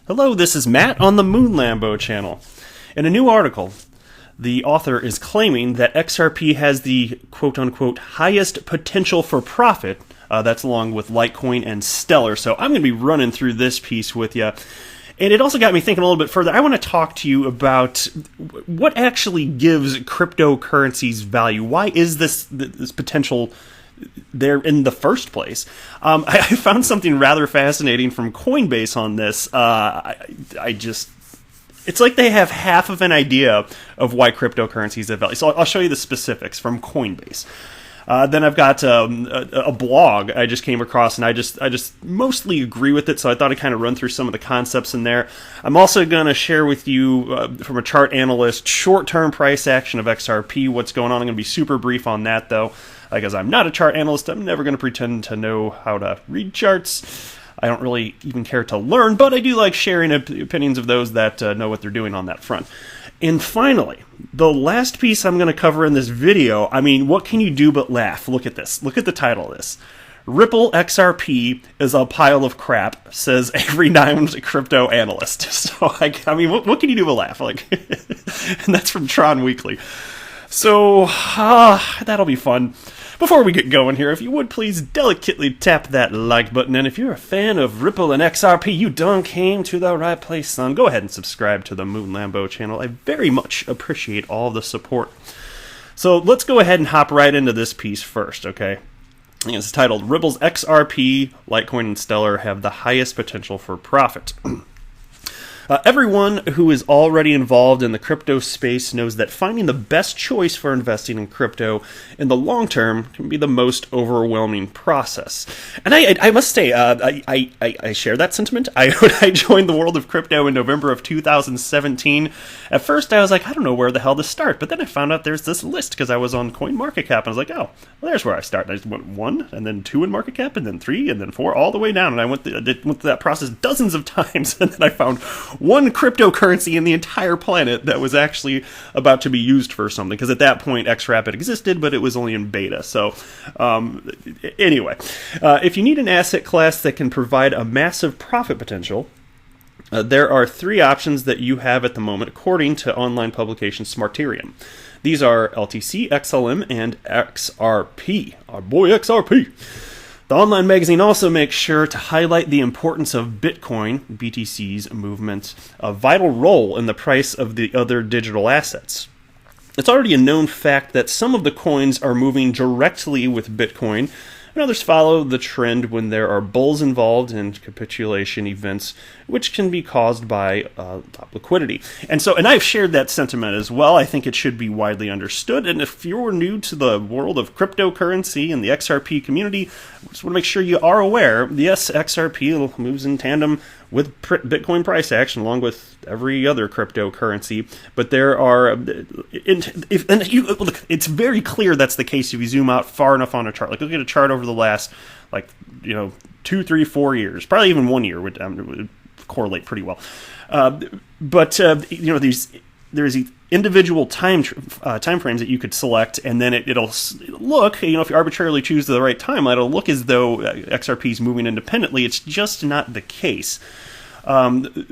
Hello, this is Matt on the Moon Lambo channel. In a new article, the author is claiming that XRP has the quote-unquote highest potential for profit. That's along with Litecoin and Stellar. So I'm going to be running through this piece with you. And it also got me thinking a little bit further. I want to talk to you about what actually gives cryptocurrencies value. Why is this potential there in the first place? I found something rather fascinating from Coinbase on this. It's like they have half of an idea of why cryptocurrencies have value. So I'll show you the specifics from Coinbase. Then I've got a blog I just came across, and I just mostly agree with it, so I thought I'd kind of run through some of the concepts in there. I'm also going to share with you, from a chart analyst, short-term price action of XRP, what's going on. I'm going to be super brief on that, though, because I'm not a chart analyst. I'm never going to pretend to know how to read charts. I don't really even care to learn, but I do like sharing opinions of those that know what they're doing on that front. And finally, the last piece I'm going to cover in this video, I mean, what can you do but laugh? Look at this. Look at the title of this. Ripple XRP is a pile of crap, says a renowned crypto analyst. So, I mean, what can you do but laugh? Like, and that's from Tron Weekly. So, that'll be fun. Before we get going here, if you would please delicately tap that like button, and if you're a fan of Ripple and XRP, you done came to the right place, son. Go ahead and subscribe to the Moon Lambo channel. I very much appreciate all the support. So let's go ahead and hop right into this piece first, okay? It's titled, Ripple's XRP, Litecoin, and Stellar have the highest potential for profit. Everyone who is already involved in the crypto space knows that finding the best choice for investing in crypto in the long term can be the most overwhelming process. And I must say, I share that sentiment. When I joined the world of crypto in November of 2017, at first I was like, I don't know where the hell to start. But then I found out there's this list because I was on CoinMarketCap. And I was like, oh, well, there's where I start. And I just went 1, and then 2 in market cap, and then 3, and then 4, all the way down. And I went through that process dozens of times. And then I found one cryptocurrency in the entire planet that was actually about to be used for something, because at that point XRP existed, but it was only in beta. So anyway, if you need an asset class that can provide a massive profit potential, there are 3 options that you have at the moment according to online publication Smarterium. These are LTC, XLM, and XRP. Our boy XRP. The online magazine also makes sure to highlight the importance of Bitcoin, BTC's movement, a vital role in the price of the other digital assets. It's already a known fact that some of the coins are moving directly with Bitcoin, and others follow the trend when there are bulls involved in capitulation events, which can be caused by top liquidity. And I've shared that sentiment as well. I think it should be widely understood. And if you're new to the world of cryptocurrency and the XRP community, I just want to make sure you are aware, yes, XRP moves in tandem with Bitcoin price action, along with every other cryptocurrency. But there are, look, it's very clear that's the case if you zoom out far enough on a chart. Like, look at a chart over the last, 2, 3, 4 years, probably even 1 year would correlate pretty well. There's these individual time frames that you could select, and then it'll look, if you arbitrarily choose the right timeline, it'll look as though XRP is moving independently. It's just not the case.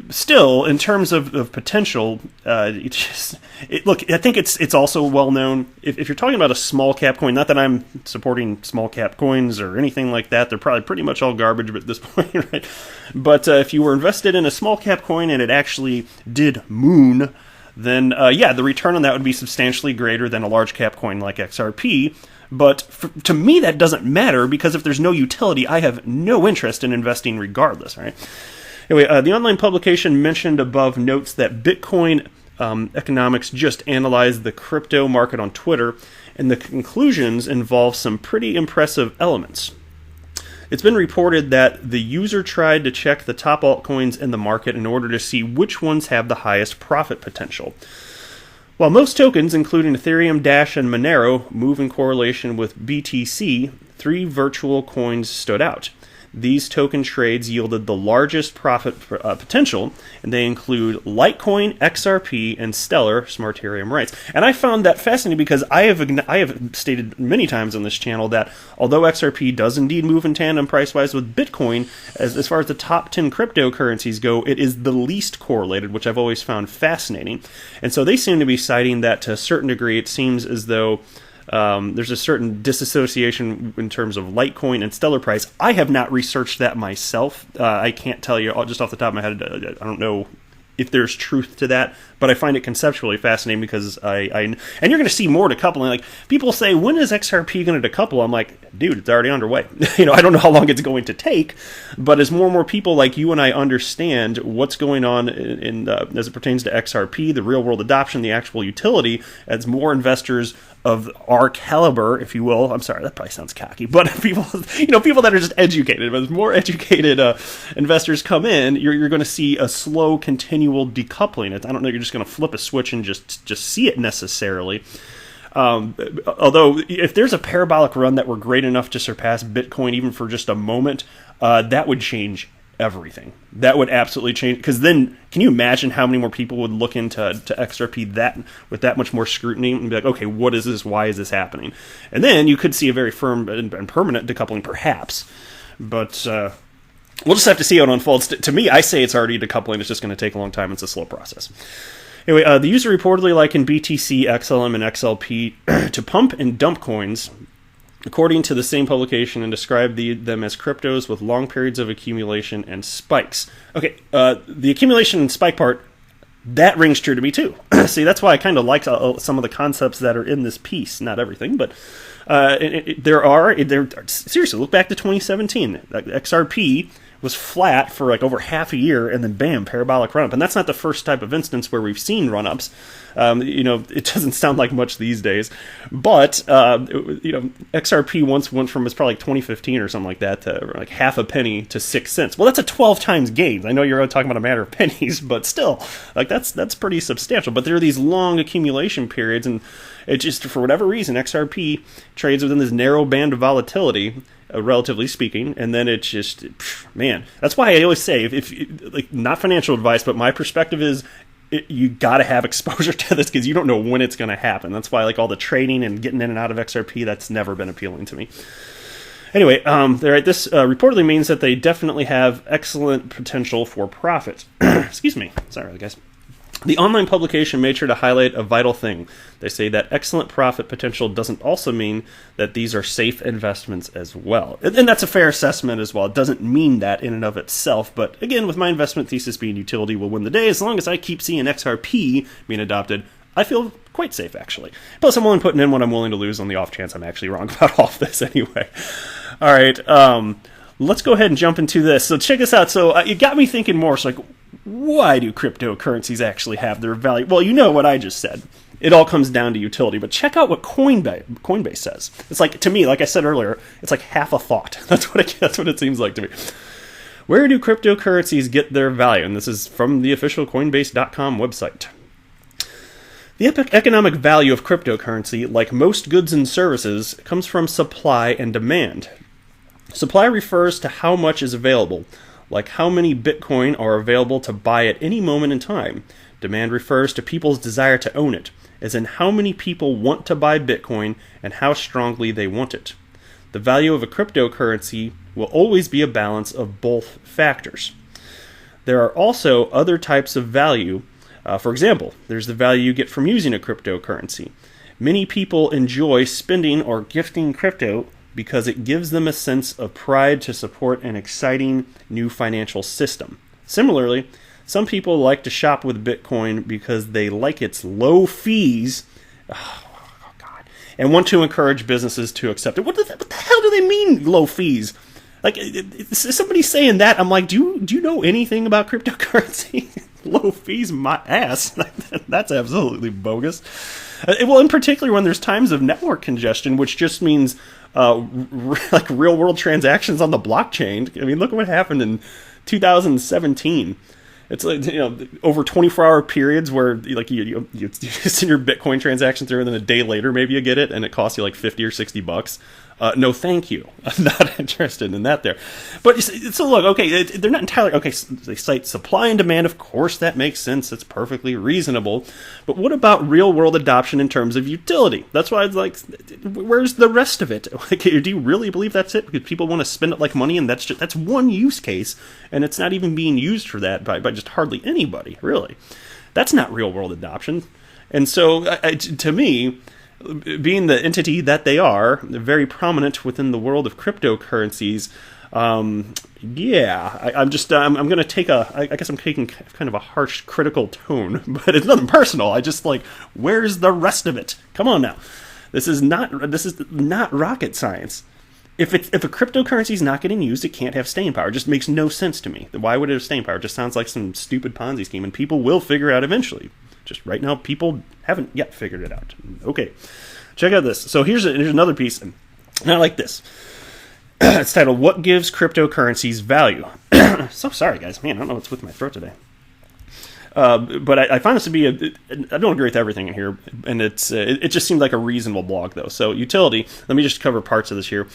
Still, in terms of potential, I think it's also well known. If you're talking about a small cap coin, not that I'm supporting small cap coins or anything like that, they're probably pretty much all garbage at this point, right? But if you were invested in a small cap coin and it actually did moon, then the return on that would be substantially greater than a large cap coin like XRP. But to me, that doesn't matter, because if there's no utility, I have no interest in investing regardless, right? Anyway, the online publication mentioned above notes that Bitcoin Economics just analyzed the crypto market on Twitter, and the conclusions involve some pretty impressive elements. It's been reported that the user tried to check the top altcoins in the market in order to see which ones have the highest profit potential. While most tokens, including Ethereum, Dash, and Monero, move in correlation with BTC, 3 virtual coins stood out. These token trades yielded the largest profit potential, and they include Litecoin, XRP, and Stellar Smart Ethereum rights. And I found that fascinating because I have stated many times on this channel that although XRP does indeed move in tandem price-wise with Bitcoin, as far as the top 10 cryptocurrencies go, it is the least correlated, which I've always found fascinating. And so they seem to be citing that to a certain degree. It seems as though there's a certain disassociation in terms of Litecoin and Stellar price. I have not researched that myself. I can't tell you just off the top of my head. I don't know if there's truth to that, but I find it conceptually fascinating because and you're going to see more decoupling. Like, people say, when is XRP going to decouple? I'm like, dude, it's already underway. I don't know how long it's going to take, but as more and more people like you and I understand what's going on as it pertains to XRP, the real world adoption, the actual utility, as more investors of our caliber, if you will. I'm sorry, that probably sounds cocky, but people that are just educated. But as more educated investors come in, you're going to see a slow, continual decoupling. I don't know. You're just going to flip a switch and just see it necessarily. Although, if there's a parabolic run that were great enough to surpass Bitcoin even for just a moment, that would change everything. That would absolutely change, because then can you imagine how many more people would look into XRP with that much more scrutiny and be like, okay, what is this? Why is this happening? And then you could see a very firm and permanent decoupling, perhaps. But we'll just have to see how it unfolds. To me, I say it's already decoupling. It's just going to take a long time. It's a slow process. Anyway, the user reportedly likened BTC, XLM, and XLP to pump and dump coins, according to the same publication, and described them as cryptos with long periods of accumulation and spikes. Okay, the accumulation and spike part, that rings true to me too. See, that's why I kind of like some of the concepts that are in this piece. Not everything, but seriously, look back to 2017. XRP was flat for like over half a year, and then bam, parabolic run-up. And that's not the first type of instance where we've seen run-ups. It doesn't sound like much these days, but XRP once went from, it's probably like 2015 or something like that, to like half a penny to 6 cents. Well, that's a 12 times gain. I know you're talking about a matter of pennies, but still, like that's pretty substantial. But there are these long accumulation periods, and it just, for whatever reason, XRP trades within this narrow band of volatility, relatively speaking, and then it's just, man, that's why I always say, if like, not financial advice, but my perspective is, you got to have exposure to this because you don't know when it's going to happen. That's why, like, all the trading and getting in and out of XRP, that's never been appealing to me. Anyway, this reportedly means that they definitely have excellent potential for profit. Excuse me. Sorry, guys. The online publication made sure to highlight a vital thing. They say that excellent profit potential doesn't also mean that these are safe investments as well. And that's a fair assessment as well. It doesn't mean that in and of itself. But again, with my investment thesis being utility will win the day, as long as I keep seeing XRP being adopted, I feel quite safe, actually. Plus, I'm only putting in what I'm willing to lose on the off chance I'm actually wrong about all of this anyway. All right, let's go ahead and jump into this. So check this out. So it got me thinking more. So, like, why do cryptocurrencies actually have their value? Well, you know what I just said. It all comes down to utility. But check out what Coinbase says. It's like, to me, like I said earlier, it's like half a thought. That's what it seems like to me. Where do cryptocurrencies get their value? And this is from the official Coinbase.com website. The economic value of cryptocurrency, like most goods and services, comes from supply and demand. Supply refers to how much is available, like how many Bitcoin are available to buy at any moment in time. Demand refers to people's desire to own it, as in how many people want to buy Bitcoin and how strongly they want it. The value of a cryptocurrency will always be a balance of both factors. There are also other types of value. For example, there's the value you get from using a cryptocurrency. Many people enjoy spending or gifting crypto because it gives them a sense of pride to support an exciting new financial system. Similarly, some people like to shop with Bitcoin because they like its low fees, and want to encourage businesses to accept it. What the hell do they mean, low fees? Like, somebody saying that, I'm like, do you know anything about cryptocurrency? Low fees, my ass. That's absolutely bogus. Well, in particular, when there's times of network congestion, which just means like real world transactions on the blockchain. I mean, look at what happened in 2017. It's like, over 24-hour periods where like you send your Bitcoin transaction through, and then a day later maybe you get it, and it costs you like $50 or $60. No, thank you. I'm not interested in that there. But so look, okay, they're not entirely okay. They cite supply and demand. Of course, that makes sense. It's perfectly reasonable. But what about real world adoption in terms of utility? That's why it's like, where's the rest of it? Like, do you really believe that's it? Because people want to spend it like money, and that's one use case, and it's not even being used for that by just hardly anybody, really. That's not real world adoption. And so, to me, being the entity that they are, very prominent within the world of cryptocurrencies, I'm going to take I guess I'm taking kind of a harsh, critical tone, but it's nothing personal. I just like, where's the rest of it? Come on now. This is not rocket science. If a cryptocurrency is not getting used, it can't have staying power. It just makes no sense to me. Why would it have staying power? It just sounds like some stupid Ponzi scheme, and people will figure it out eventually. Just right now, people haven't yet figured it out. Okay, check out this. So here's another piece, and I like this. It's titled, What Gives Cryptocurrencies Value? So sorry, guys. Man, I don't know what's with my throat today. But I find this to be I don't agree with everything in here, and it just seems like a reasonable blog, though. So utility, let me just cover parts of this here.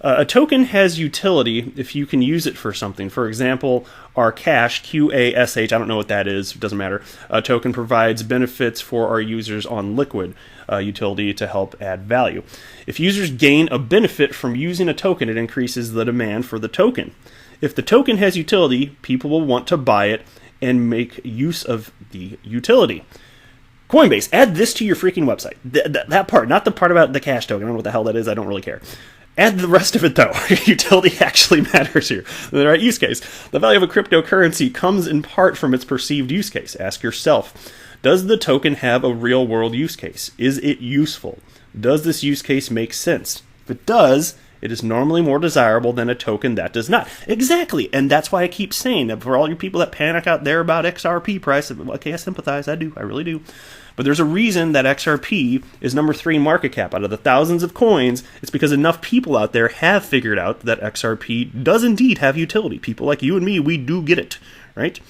A token has utility if you can use it for something. For example, our cash, QASH, I don't know what that is, it doesn't matter. A token provides benefits for our users on Liquid, utility to help add value. If users gain a benefit from using a token, it increases the demand for the token. If the token has utility, people will want to buy it and make use of the utility. Coinbase, add this to your freaking website. That part, not the part about the cash token. I don't know what the hell that is. I don't really care. Add the rest of it, though. Utility actually matters here. The right use case. The value of a cryptocurrency comes in part from its perceived use case. Ask yourself, does the token have a real-world use case? Is it useful? Does this use case make sense? If it does, it is normally more desirable than a token that does not. Exactly, and that's why I keep saying that for all you people that panic out there about XRP price, okay, I sympathize, I do, I really do. But there's a reason that XRP is number 3 in market cap. Out of the thousands of coins, it's because enough people out there have figured out that XRP does indeed have utility. People like you and me, we do get it, right?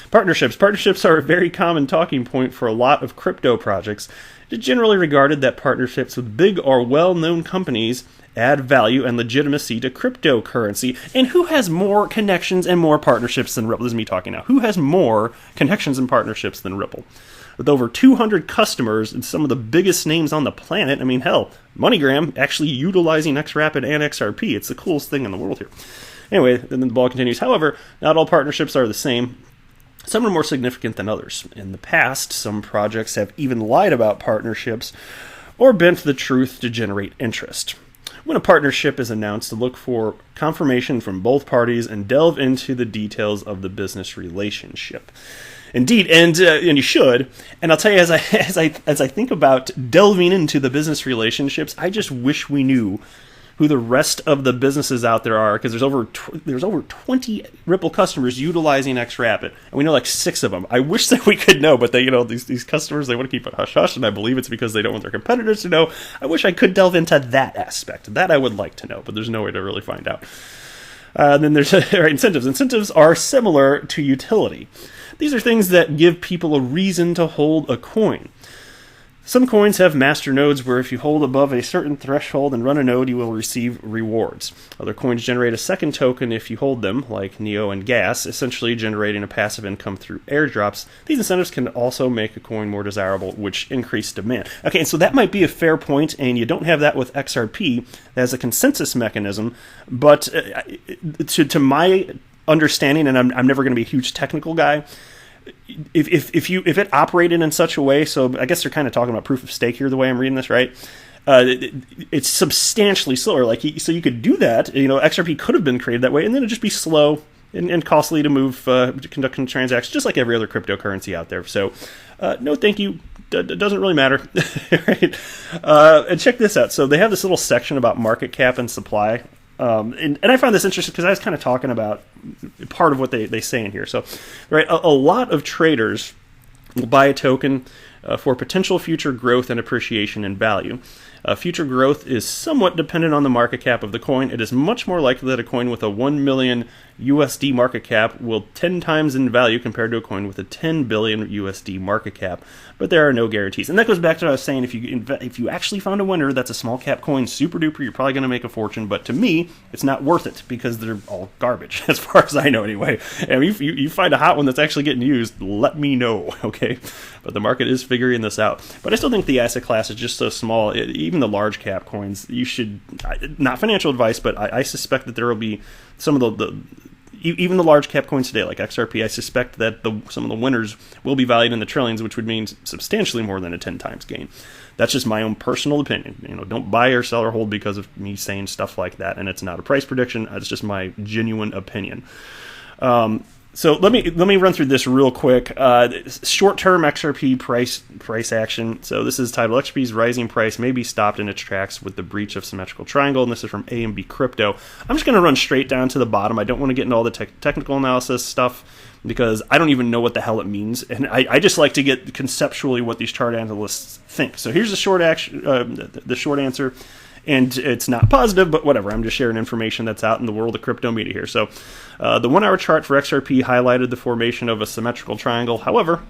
Partnerships. Partnerships are a very common talking point for a lot of crypto projects. It's generally regarded that partnerships with big or well-known companies add value and legitimacy to cryptocurrency. And who has more connections and more partnerships than Ripple? This is me talking now. Who has more connections and partnerships than Ripple? With over 200 customers and some of the biggest names on the planet, I mean, hell, MoneyGram actually utilizing XRapid and XRP. It's the coolest thing in the world here. Anyway, then the ball continues. However, not all partnerships are the same. Some are more significant than others. In the past, some projects have even lied about partnerships or bent the truth to generate interest. When a partnership is announced, to look for confirmation from both parties and delve into the details of the business relationship. Indeed, and you should. And I'll tell you, as I think about delving into the business relationships, I just wish we knew who the rest of the businesses out there are, because there's over 20 Ripple customers utilizing XRapid, and we know like 6 of them. I wish that we could know, but these customers, they want to keep it hush hush, and I believe it's because they don't want their competitors to know. I wish I could delve into that aspect. That I would like to know, but there's no way to really find out. Then there's incentives. Incentives are similar to utility. These are things that give people a reason to hold a coin. Some coins have master nodes where if you hold above a certain threshold and run a node, you will receive rewards. Other coins generate a second token if you hold them, like Neo and Gas, essentially generating a passive income through airdrops. These incentives can also make a coin more desirable, which increase demand. Okay, and so that might be a fair point, and you don't have that with XRP as a consensus mechanism, but to my understanding, and I'm never going to be a huge technical guy, if it operated in such a way, so I guess they're kind of talking about proof of stake here, the way I'm reading this, right? It's substantially slower. So you could do that. XRP could have been created that way, and then it'd just be slow and costly to move, to conduct transactions, just like every other cryptocurrency out there. So, no, thank you. Doesn't really matter, right? And check this out. So they have this little section about market cap and supply. And I find this interesting because I was kind of talking about part of what they say in here. So, right, a lot of traders will buy a token for potential future growth and appreciation in value. Future growth is somewhat dependent on the market cap of the coin. It is much more likely that a coin with a 1 million USD market cap will 10 times in value compared to a coin with a 10 billion USD market cap, but there are no guarantees. And that goes back to what I was saying, if you actually found a winner that's a small cap coin, super duper, you're probably going to make a fortune, but to me, it's not worth it because they're all garbage, as far as I know anyway. And if you find a hot one that's actually getting used, let me know, okay? But the market is figuring this out. But I still think the asset class is just so small, even the large cap coins, you should, not financial advice, but I suspect that there will be some of even the large cap coins today, like XRP, I suspect that some of the winners will be valued in the trillions, which would mean substantially more than a 10 times gain. That's just my own personal opinion. Don't buy or sell or hold because of me saying stuff like that, and it's not a price prediction. It's just my genuine opinion. So let me run through this real quick. Short-term XRP price action. So this is titled XRP's rising price may be stopped in its tracks with the breach of symmetrical triangle, and this is from A&B Crypto. I'm just going to run straight down to the bottom. I don't want to get into all the technical analysis stuff because I don't even know what the hell it means, and I just like to get conceptually what these chart analysts think. So here's the short answer. And it's not positive, but whatever. I'm just sharing information that's out in the world of crypto media here. So the 1 hour chart for XRP highlighted the formation of a symmetrical triangle. However,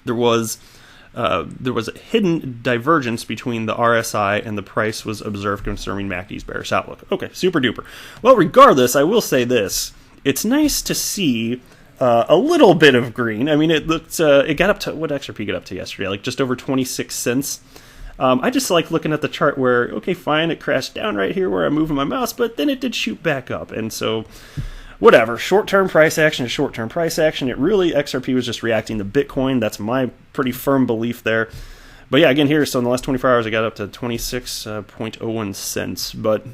there was a hidden divergence between the RSI and the price was observed concerning MACD's bearish outlook. Okay, super duper. Well, regardless, I will say this. It's nice to see a little bit of green. I mean, it got up to, what XRP got up to yesterday? Like just over 26 cents. I just like looking at the chart where, okay, fine, it crashed down right here where I'm moving my mouse, but then it did shoot back up. And so, whatever, short-term price action is short-term price action. XRP was just reacting to Bitcoin. That's my pretty firm belief there. But yeah, again here, so in the last 24 hours, I got up to 26.01 cents. But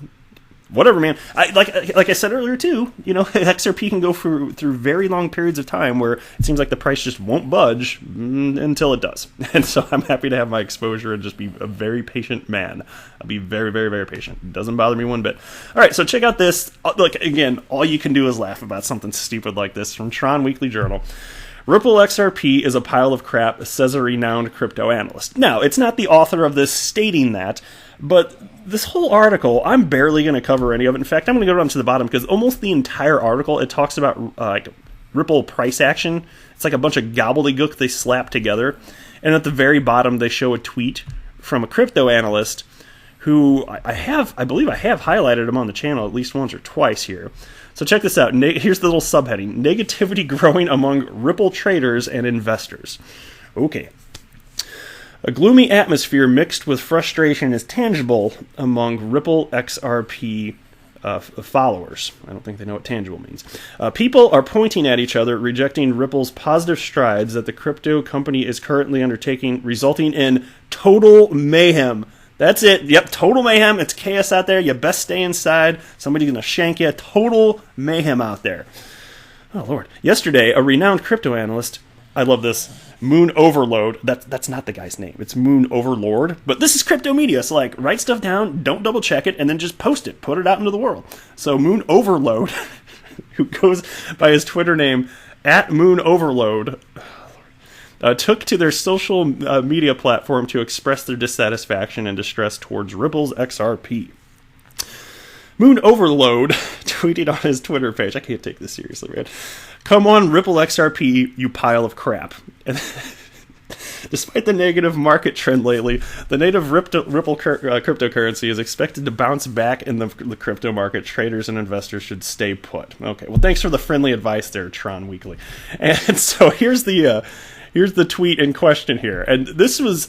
whatever, man. Like I said earlier too, XRP can go through very long periods of time where it seems like the price just won't budge until it does. And so I'm happy to have my exposure and just be a very patient man. I'll be very, very, very patient. It doesn't bother me one bit. All right, so check out this. Look, again, all you can do is laugh about something stupid like this from Tron Weekly Journal. Ripple XRP is a pile of crap, says a renowned crypto analyst. Now, it's not the author of this stating that, but this whole article, I'm barely going to cover any of it. In fact, I'm going to go down to the bottom because almost the entire article, it talks about Ripple price action. It's like a bunch of gobbledygook they slap together. And at the very bottom, they show a tweet from a crypto analyst who I believe I have highlighted him on the channel at least once or twice here. So check this out. Here's the little subheading. Negativity growing among Ripple traders and investors. Okay. A gloomy atmosphere mixed with frustration is tangible among Ripple XRP followers. I don't think they know what tangible means. People are pointing at each other, rejecting Ripple's positive strides that the crypto company is currently undertaking, resulting in total mayhem. That's it. Yep, total mayhem. It's chaos out there. You best stay inside. Somebody's going to shank you. Total mayhem out there. Oh, Lord. Yesterday, a renowned crypto analyst, I love this, Moon Overload, that's not the guy's name. It's Moon Overlord. But this is crypto media, so write stuff down, don't double check it, and then just post it. Put it out into the world. So Moon Overload, who goes by his Twitter name, @MoonOverload, took to their social media platform to express their dissatisfaction and distress towards Ripple's XRP. Moon Overload tweeted on his Twitter page, I can't take this seriously, man. Come on, Ripple XRP, you pile of crap. And despite the negative market trend lately, the native Ripple cryptocurrency is expected to bounce back in the crypto market. Traders and investors should stay put. Okay, well, thanks for the friendly advice there, Tron Weekly. And so here's the tweet in question here. And this was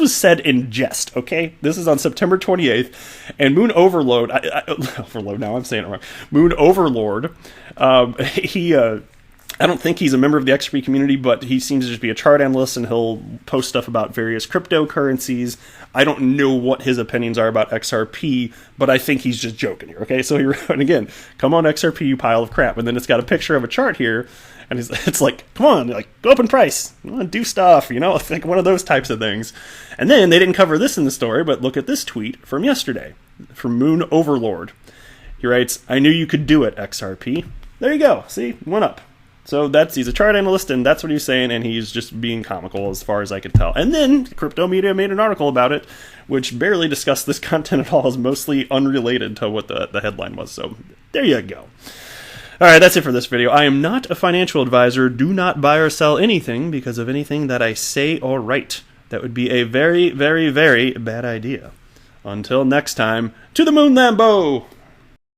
said in jest, okay? This is on September 28th, and Moon Overload, Overload, now I'm saying it wrong, Moon Overlord, I don't think he's a member of the XRP community, but he seems to just be a chart analyst, and he'll post stuff about various cryptocurrencies. I don't know what his opinions are about XRP, but I think he's just joking here, okay? So and again, come on XRP, you pile of crap. And then it's got a picture of a chart here, and it's like, come on, go up in price, do stuff, like one of those types of things. And then they didn't cover this in the story, but look at this tweet from yesterday, from Moon Overlord. He writes, I knew you could do it, XRP. There you go, see, went up. So he's a chart analyst, and that's what he's saying, and he's just being comical as far as I could tell. And then Crypto Media made an article about it, which barely discussed this content at all, is mostly unrelated to what the headline was. So there you go. All right, that's it for this video. I am not a financial advisor. Do not buy or sell anything because of anything that I say or write. That would be a very, very, very bad idea. Until next time, to the moon, Lambo!